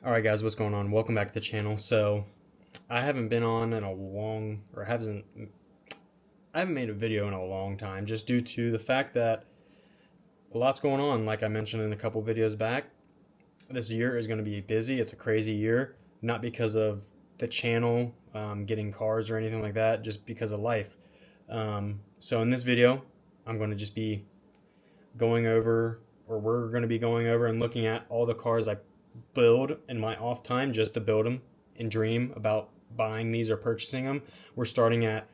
Alright guys, what's going on? Welcome back to the channel. So, I haven't been on in a long, I haven't made a video in a long time, just due to the fact that a lot's going on. Like I mentioned in a couple videos back, this year is going to be busy. It's a crazy year, not because of the channel getting cars or anything like that, just because of life. So in this video, I'm going to just be going over, or we're going to be going over and looking at all the cars I build in my off time just to build them and dream about buying these or purchasing them. We're starting at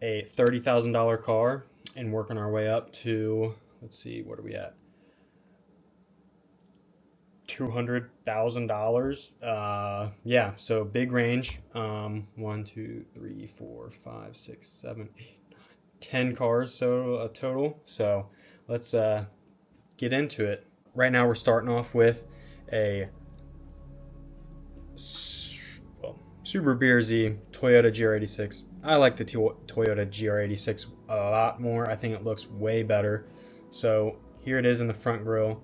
a $30,000 car and working our way up to, let's see, what are we at? $200,000. Yeah, so big range. 1, 2, 3, 4, 5, 6, 7, 8, 9, 10 cars so total. So let's get into it. Right now we're starting off with a Super BRZ Toyota Gr86. I like the Toyota Gr86 a lot more. I think it looks way better. So here it is in the front grille.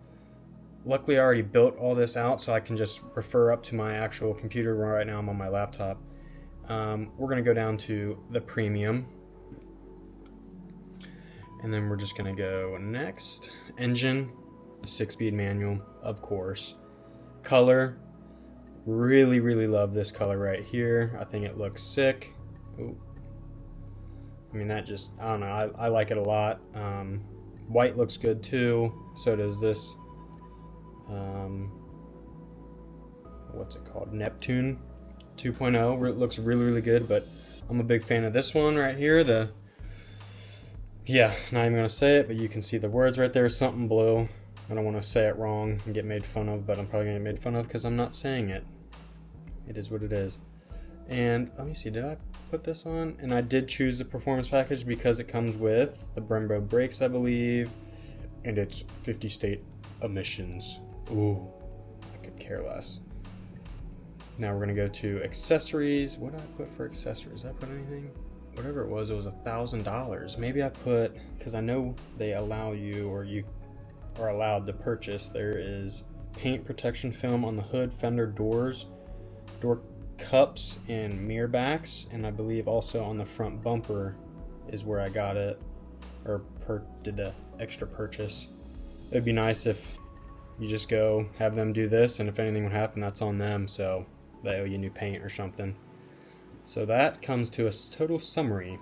Luckily I already built all this out, so I can just refer up to my actual computer. Right now I'm on my laptop. We're going to go down to the premium, and then we're just going to go next. Engine, 6-speed manual, of course. Color, really love this color right here. I think it looks sick. Ooh. I mean, that just, I don't know, I like it a lot. White looks good too, so does this, what's it called, Neptune 2.0. It looks really good, but I'm a big fan of this one right here. Yeah, not even gonna say it, but you can see the words right there, something blue. I don't want to say it wrong and get made fun of, but I'm probably gonna get made fun of because I'm not saying it. It is what it is. And let me see, did I put this on? And I did choose the performance package because it comes with the Brembo brakes, I believe, and it's 50 state emissions. Ooh, I could care less. Now we're gonna go to accessories. What did I put for accessories? Did I put anything? Whatever it was $1,000. Maybe I put, because I know they allow you, or you are allowed to purchase, there is paint protection film on the hood, fender doors, door cups, and mirror backs, and I believe also on the front bumper is where I got it, or did an extra purchase. It'd be nice if you just go have them do this, and if anything would happen, that's on them, so they owe you new paint or something. So that comes to a total summary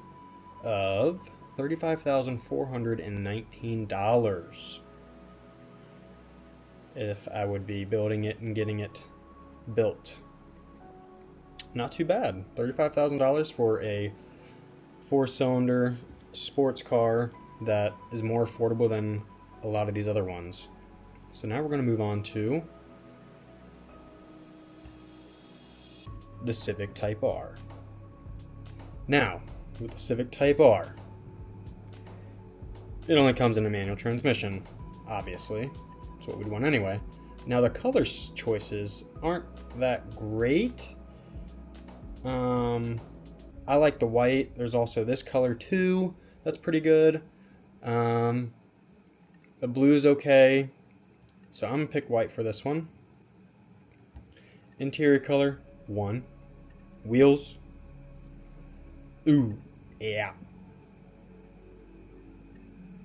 of $35,419 if I would be building it and getting it built. Not too bad. $35,000 for a 4-cylinder sports car that is more affordable than a lot of these other ones. So now we're going to move on to the Civic Type R. Now, with the Civic Type R, it only comes in a manual transmission, obviously. That's what we'd want anyway. Now, the color choices aren't that great. I like the white. There's also this color too. That's pretty good. The blue is okay. So I'm going to pick white for this one. Interior color, 1. Wheels, ooh, yeah.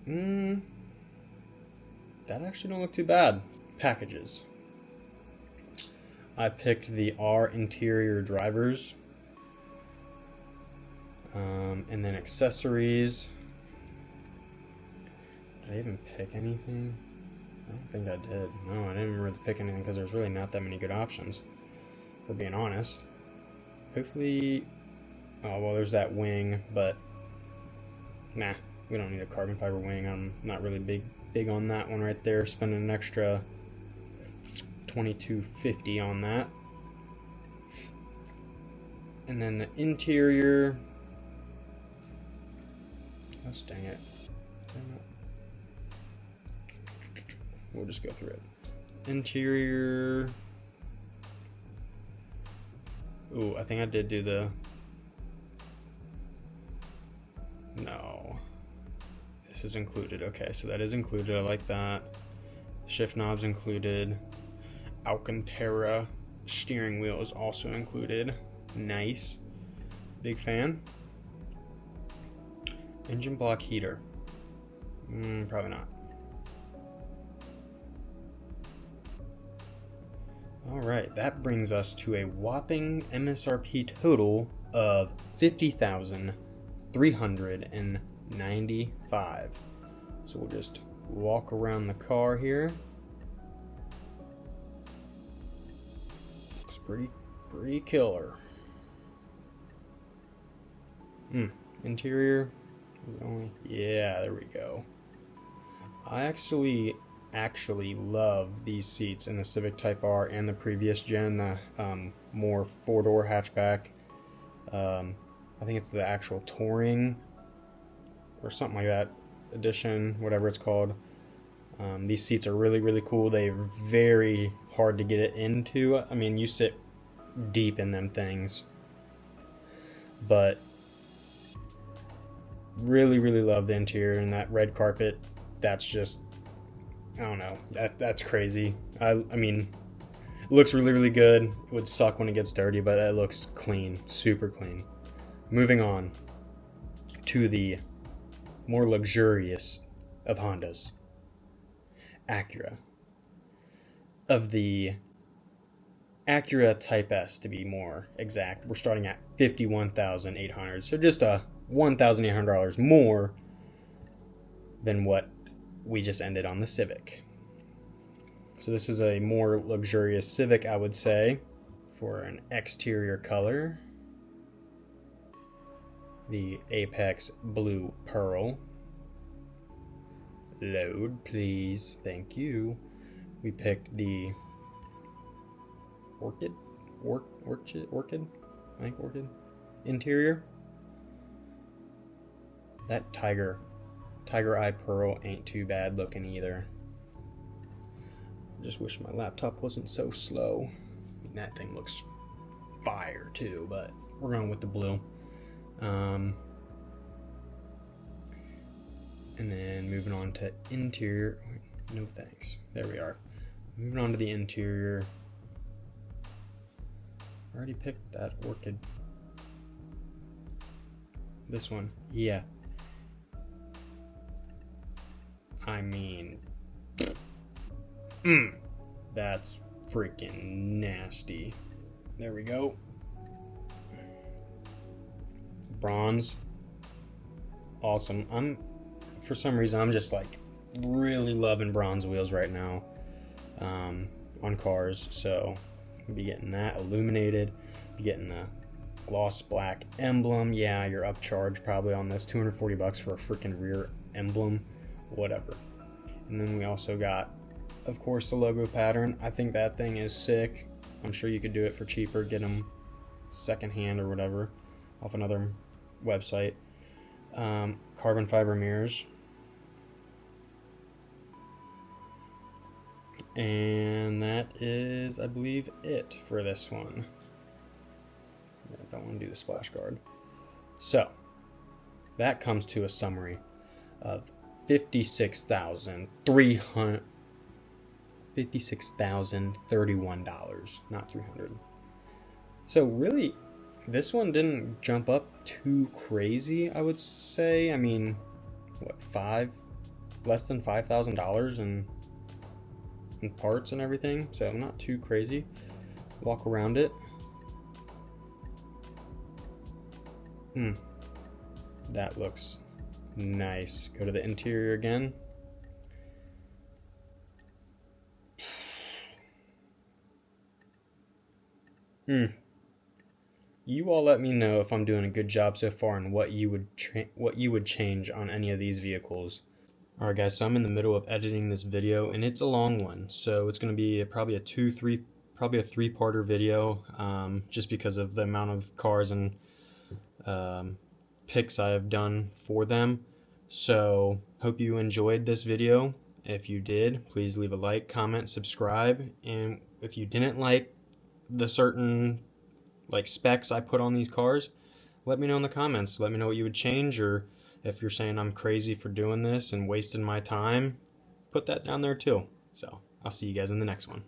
That actually don't look too bad. Packages. I picked the R interior drivers. And then accessories. Did I even pick anything? I don't think I did. No, I didn't really pick anything because there's really not that many good options, for being honest. Hopefully, oh well, there's that wing, but nah, we don't need a carbon fiber wing. I'm not really big on that one right there. Spending an extra $22.50 on that. And then the interior. Gosh dang it. We'll just go through it. Interior. Ooh, I think I did do the... No. This is included. Okay, so that is included. I like that. Shift knobs included. Alcantara steering wheel is also included. Nice. Big fan. Engine block heater. Probably not. Alright, that brings us to a whopping MSRP total of $50,395. So we'll just walk around the car here. Looks pretty killer. Interior is only, yeah, there we go. I actually love these seats in the Civic Type R and the previous gen, the more four-door hatchback. I think it's the actual Touring or something like that edition, whatever it's called. These seats are really cool. They're very hard to get it into. I mean, you sit deep in them things, but really love the interior, and that red carpet, that's just, I don't know, that's crazy. I mean, it looks really good. It would suck when it gets dirty, but it looks clean, super clean. Moving on to the more luxurious of Hondas, Acura. Of the Acura Type S, to be more exact, we're starting at $51,800, so just a $1,800 more than what we just ended on the Civic. So this is a more luxurious Civic, I would say, for an exterior color. The Apex Blue Pearl. Load, please. Thank you. We picked the Orchid? Orchid? I think Orchid. Interior. That Tiger Eye Pearl ain't too bad looking either. Just wish my laptop wasn't so slow. I mean, that thing looks fire too, but we're going with the blue. And then moving on to interior. No thanks. There we are. Moving on to the interior. I already picked that Orchid. This one. Yeah. I mean, that's freaking nasty. There we go. Bronze. Awesome. For some reason, I'm just like really loving bronze wheels right now on cars. So I'll be getting that illuminated, be getting the gloss black emblem. Yeah, you're upcharged probably on this, $240 for a freaking rear emblem, whatever. And then we also got, of course, the logo pattern. I think that thing is sick. I'm sure you could do it for cheaper, get them secondhand or whatever off another website. Carbon fiber mirrors. And that is, I believe, it for this one. I don't want to do the splash guard. So, that comes to a summary of $56,031, not $300. So really, this one didn't jump up too crazy, I would say. I mean, what, less than $5,000 in parts and everything, so not too crazy. Walk around it. That looks nice. Go to the interior again. You all let me know if I'm doing a good job so far and what you would change on any of these vehicles. Alright guys, so I'm in the middle of editing this video, and it's a long one, so it's going to be probably a three-parter video, just because of the amount of cars and picks I have done for them. So hope you enjoyed this video. If you did, please leave a like, comment, subscribe, and if you didn't like the certain specs I put on these cars, let me know in the comments. Let me know what you would change, or if you're saying I'm crazy for doing this and wasting my time, put that down there too. So I'll see you guys in the next one.